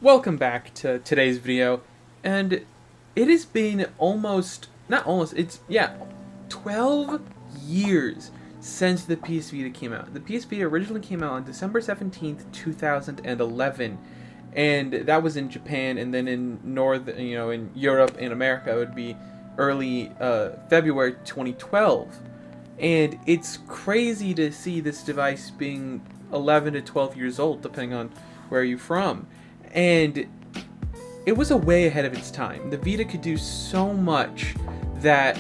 Welcome back to today's video, and it has been not almost, it's, yeah, 12 years since the PS Vita came out. The PS Vita originally came out on December 17th, 2011, and that was in Japan, and then in Europe and America, it would be early February 2012. And it's crazy to see this device being 11 to 12 years old, depending on where you're from. And it was a way ahead of its time. The Vita could do so much that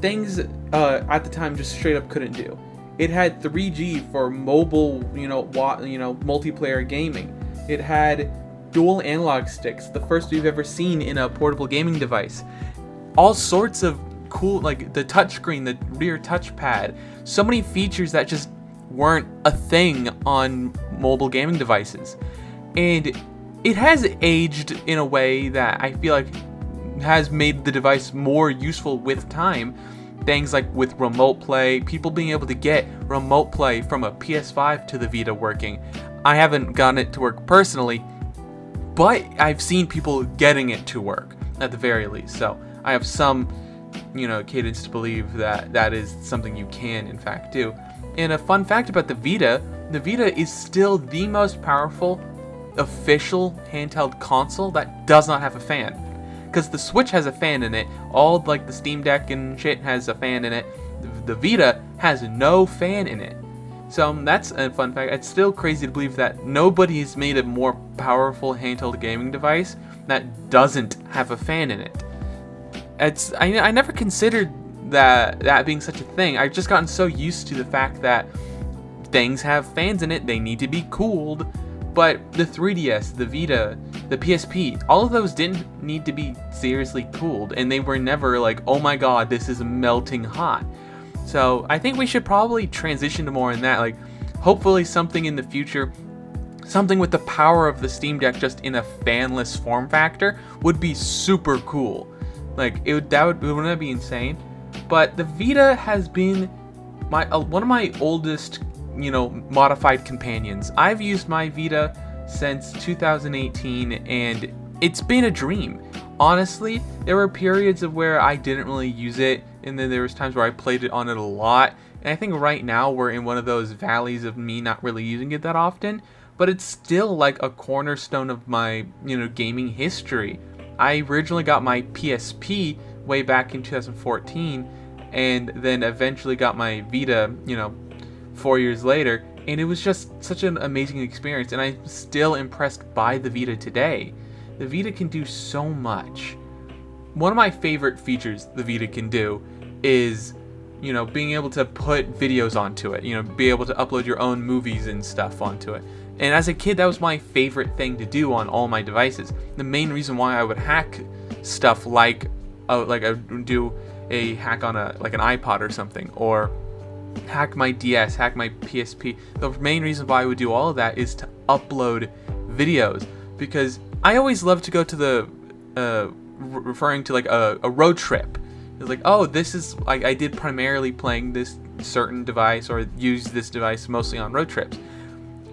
things at the time just straight up couldn't do. It had 3G for mobile, multiplayer gaming. It had dual analog sticks, the first we've ever seen in a portable gaming device. All sorts of cool, like the touchscreen, the rear touchpad, so many features that just weren't a thing on mobile gaming devices. And it has aged in a way that I feel like has made the device more useful with time. Things like with remote play, people being able to get remote play from a PS5 to the Vita working. I haven't gotten it to work personally, but I've seen people getting it to work at the very least. So I have some, cadence to believe that that is something you can in fact do. And a fun fact about the Vita is still the most powerful official handheld console that does not have a fan. Because the Switch has a fan in it, all like the Steam Deck and shit has a fan in it. The Vita has no fan in it. So that's a fun fact. It's still crazy to believe that nobody has made a more powerful handheld gaming device that doesn't have a fan in it. I never considered that being such a thing. I've just gotten so used to the fact that things have fans in it, they need to be cooled. But the 3DS, the Vita, the PSP, all of those didn't need to be seriously cooled, and they were never like, oh my god, this is melting hot. So I think we should probably transition to more in that, like hopefully something in the future, something with the power of the Steam Deck just in a fanless form factor would be super cool. Like wouldn't that be insane? But the Vita has been one of my oldest modified companions. I've used my Vita since 2018 and it's been a dream. Honestly, there were periods of where I didn't really use it, and then there was times where I played it on it a lot. And I think right now we're in one of those valleys of me not really using it that often, but it's still like a cornerstone of my, gaming history. I originally got my PSP way back in 2014 and then eventually got my Vita, 4 years later, and it was just such an amazing experience, and I'm still impressed by the Vita today. The Vita can do so much. One of my favorite features the Vita can do is, being able to put videos onto it, be able to upload your own movies and stuff onto it. And as a kid, that was my favorite thing to do on all my devices. The main reason why I would hack stuff like I would do a hack on an iPod or something, or hack my DS, hack my PSP. The main reason why I would do all of that is to upload videos, because I always love to go to the referring to like a road trip. It's like, oh, this is I did primarily playing this certain device or use this device mostly on road trips.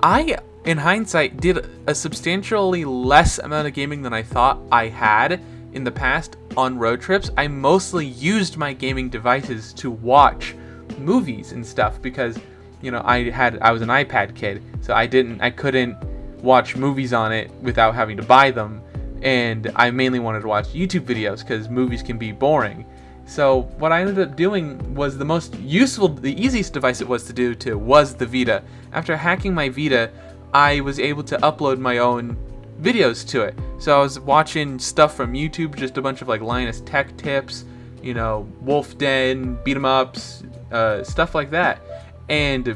I, in hindsight, did a substantially less amount of gaming than I thought I had in the past on road trips. I mostly used my gaming devices to watch movies and stuff because I was an iPad kid, so I couldn't watch movies on it without having to buy them, and I mainly wanted to watch YouTube videos because movies can be boring. So what I ended up doing was the easiest device it was to do to was the Vita. After hacking my Vita, I was able to upload my own videos to it. So I was watching stuff from YouTube, just a bunch of like Linus Tech Tips, Wolf Den, beat 'em ups, stuff like that. And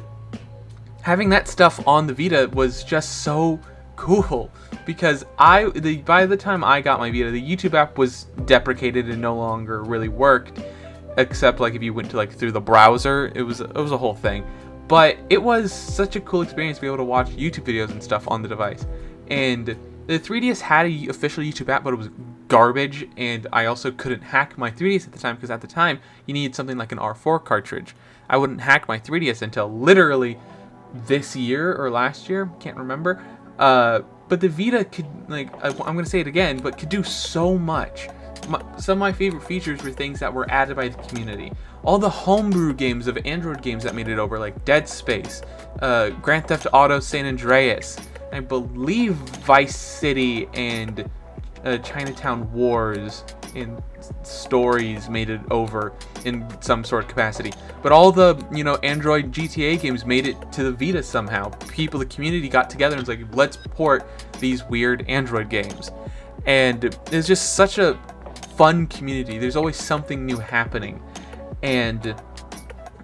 having that stuff on the Vita was just so cool, because by the time I got my Vita, the YouTube app was deprecated and no longer really worked, except like if you went to like through the browser. It was a whole thing. But it was such a cool experience to be able to watch YouTube videos and stuff on the device. And the 3DS had an official YouTube app, but it was garbage, and I also couldn't hack my 3DS at the time, because at the time you needed something like an R4 cartridge. I wouldn't hack my 3DS until literally this year or last year, can't remember, But the Vita could, like, I'm gonna say it again, but could do so much. Some of my favorite features were things that were added by the community. All the homebrew games of Android games that made it over, like Dead Space, Grand Theft Auto San Andreas, I believe Vice City and Chinatown Wars and Stories made it over in some sort of capacity. But all the, Android GTA games made it to the Vita somehow. People, the community got together and was like, let's port these weird Android games. And it's just such a fun community. There's always something new happening. And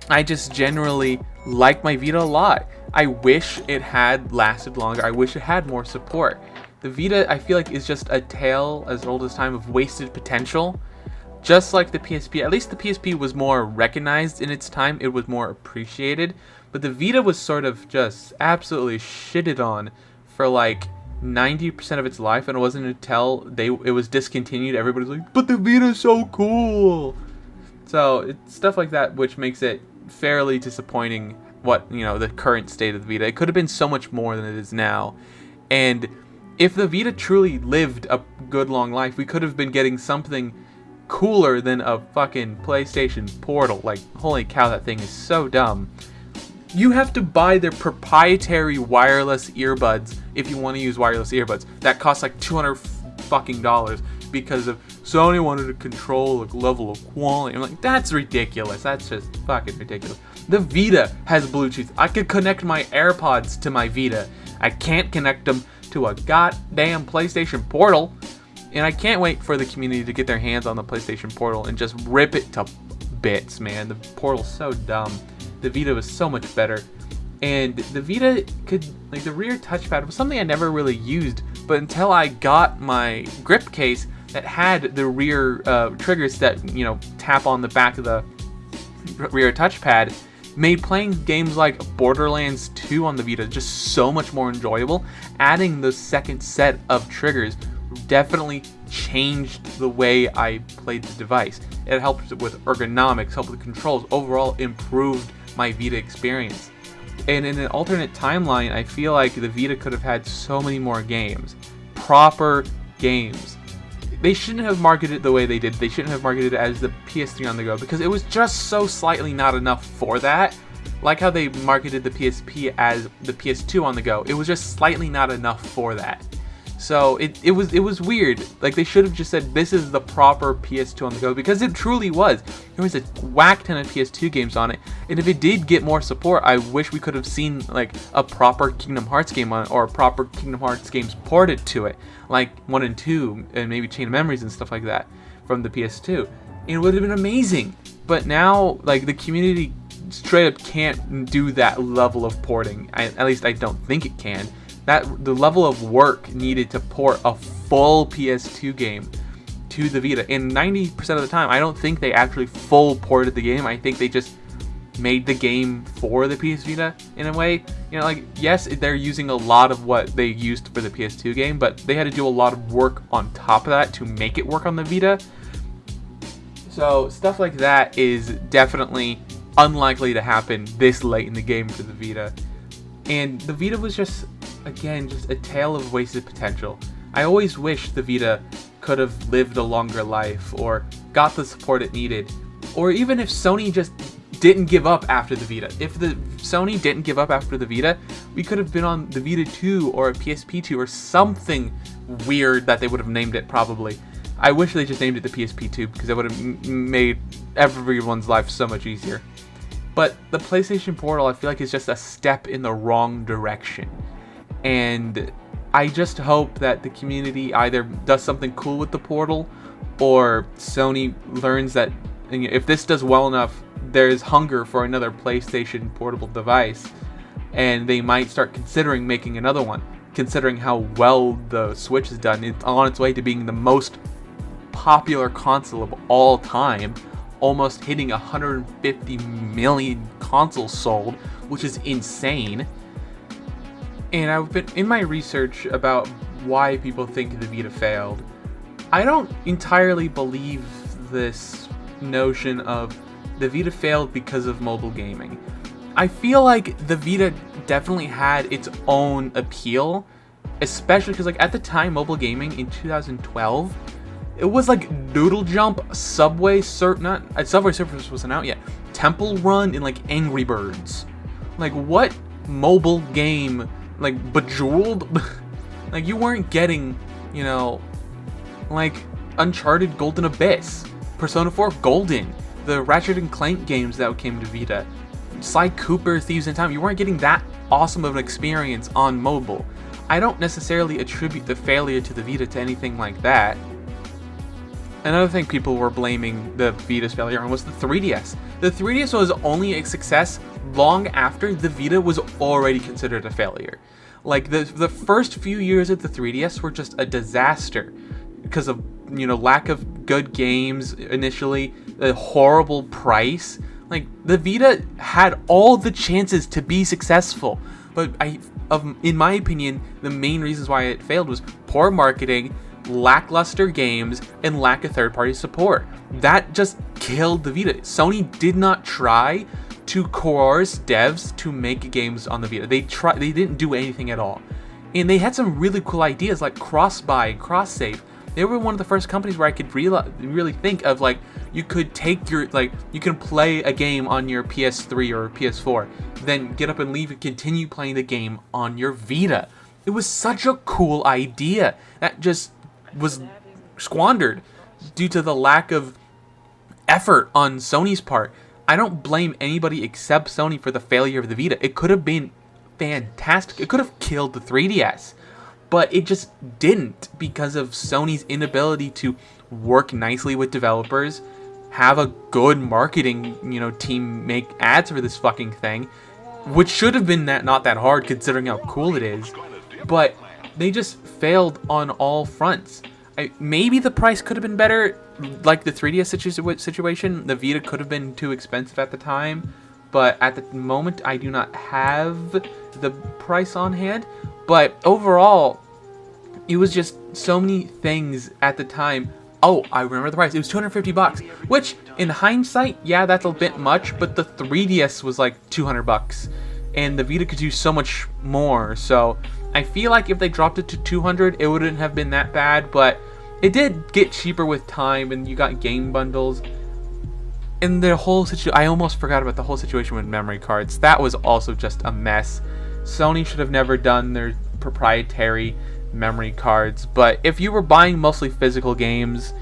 I just generally like my Vita a lot. I wish it had lasted longer. I wish it had more support. The Vita, I feel like, is just a tale as old as time of wasted potential. Just like the PSP. At least the PSP was more recognized in its time. It was more appreciated. But the Vita was sort of just absolutely shitted on for like 90% of its life. And it wasn't until it was discontinued, everybody's like, but the Vita's so cool. So it's stuff like that which makes it fairly disappointing what, the current state of the Vita. It could have been so much more than it is now. And if the Vita truly lived a good long life, we could have been getting something cooler than a fucking PlayStation Portal. Like, holy cow, that thing is so dumb. You have to buy their proprietary wireless earbuds if you want to use wireless earbuds. That costs like $200 fucking dollars because of Sony wanted to control a level of quality. I'm like, that's ridiculous. That's just fucking ridiculous. The Vita has Bluetooth. I could connect my AirPods to my Vita. I can't connect them to a goddamn PlayStation Portal. And I can't wait for the community to get their hands on the PlayStation Portal and just rip it to bits, man. The Portal's so dumb. The Vita was so much better. And the Vita could, like, the rear touchpad was something I never really used, but until I got my grip case that had the rear triggers that, tap on the back of the rear touchpad, made playing games like Borderlands 2 on the Vita just so much more enjoyable. Adding the second set of triggers definitely changed the way I played the device. It helped with ergonomics, helped with controls, overall improved my Vita experience. And in an alternate timeline, I feel like the Vita could have had so many more games. Proper games. They shouldn't have marketed it the way they did. They shouldn't have marketed it as the PS3 on the go, because it was just so slightly not enough for that. Like how they marketed the PSP as the PS2 on the go. It was just slightly not enough for that. So it was weird. Like, they should have just said this is the proper PS2 on the go, because it truly was. There was a whack ton of PS2 games on it, and if it did get more support, I wish we could have seen like a proper Kingdom Hearts game on it, or a proper Kingdom Hearts games ported to it, like 1 and 2, and maybe Chain of Memories and stuff like that from the PS2. And it would have been amazing. But now, like, the community straight up can't do that level of porting. At least I don't think it can. The level of work needed to port a full PS2 game to the Vita, and 90% of the time I don't think they actually full ported the game. I think they just made the game for the PS Vita in a way. Like, yes, they're using a lot of what they used for the PS2 game, but they had to do a lot of work on top of that to make it work on the Vita. So stuff like that is definitely unlikely to happen this late in the game for the Vita. And the Vita was just, again, just a tale of wasted potential. I always wish the Vita could have lived a longer life, or got the support it needed, or even if Sony just didn't give up after the Vita. If the Sony didn't give up after the Vita, we could have been on the Vita 2 or a PSP 2 or something weird that they would have named it, probably. I wish they just named it the PSP 2, because it would have made everyone's life so much easier. But the PlayStation Portal, I feel like, is just a step in the wrong direction. And I just hope that the community either does something cool with the Portal, or Sony learns that if this does well enough, there's hunger for another PlayStation portable device, and they might start considering making another one, considering how well the Switch has done. It's on its way to being the most popular console of all time, almost hitting 150 million consoles sold, which is insane. And I've been in my research about why people think the Vita failed. I don't entirely believe this notion of the Vita failed because of mobile gaming. I feel like the Vita definitely had its own appeal, especially because like at the time, mobile gaming in 2012, it was like Noodle Jump, Subway Surfers wasn't out yet, Temple Run, and like Angry Birds. Like, what mobile game, like Bejeweled? Like, you weren't getting, you know, like Uncharted Golden Abyss, Persona 4 Golden, the Ratchet and Clank games that came to Vita, Sly Cooper, Thieves in Time. You weren't getting that awesome of an experience on mobile. I don't necessarily attribute the failure to the Vita to anything like that. Another thing people were blaming the Vita's failure on was the 3DS. The 3DS was only a success long after the Vita was already considered a failure. Like, the first few years of the 3DS were just a disaster because of, you know, lack of good games initially, the horrible price. Like, the Vita had all the chances to be successful, but in my opinion, the main reasons why it failed was poor marketing, lackluster games, and lack of third-party support. That just killed the Vita. Sony did not try to coerce devs to make games on the Vita. They didn't do anything at all. And they had some really cool ideas like cross-buy, cross-save. They were one of the first companies where I could really think of, like, you could take your, like, you can play a game on your PS3 or PS4, then get up and leave and continue playing the game on your Vita. It was such a cool idea that just was squandered due to the lack of effort on Sony's part. I don't blame anybody except Sony for the failure of the Vita. It could have been fantastic. It could have killed the 3DS. But it just didn't because of Sony's inability to work nicely with developers, have a good marketing, you know, team make ads for this fucking thing, which should have been not that hard considering how cool it is. But they just failed on all fronts. Maybe the price could have been better, like the 3DS situation. The Vita could have been too expensive at the time, but at the moment I do not have the price on hand. But overall, it was just so many things at the time. Oh, I remember the price. It was $250, which in hindsight, yeah, that's a bit much, but the 3DS was like $200, and the Vita could do so much more. So I feel like if they dropped it to $200, it wouldn't have been that bad, but it did get cheaper with time, and you got game bundles. And the whole I almost forgot about the whole situation with memory cards. That was also just a mess. Sony should have never done their proprietary memory cards, but if you were buying mostly physical games,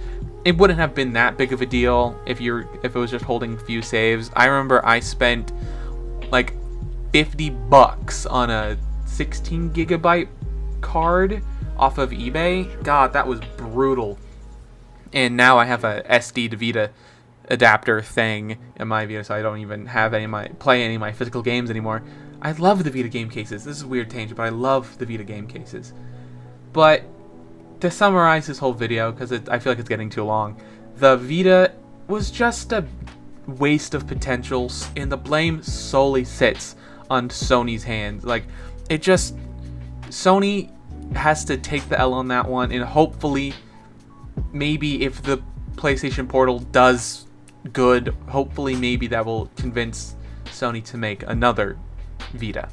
it wouldn't have been that big of a deal if it was just holding a few saves. I remember I spent like $50 on a 16 gigabyte card off of eBay. God, that was brutal. And now I have a SD to Vita adapter thing in my Vita, so I don't even have play any of my physical games anymore. I love the Vita game cases. This is a weird tangent, but I love the Vita game cases. But to summarize this whole video, because I feel like it's getting too long, the Vita was just a waste of potential, and the blame solely sits on Sony's hands. Like, Sony has to take the L on that one, and hopefully, maybe if the PlayStation Portal does good, hopefully maybe that will convince Sony to make another Vita.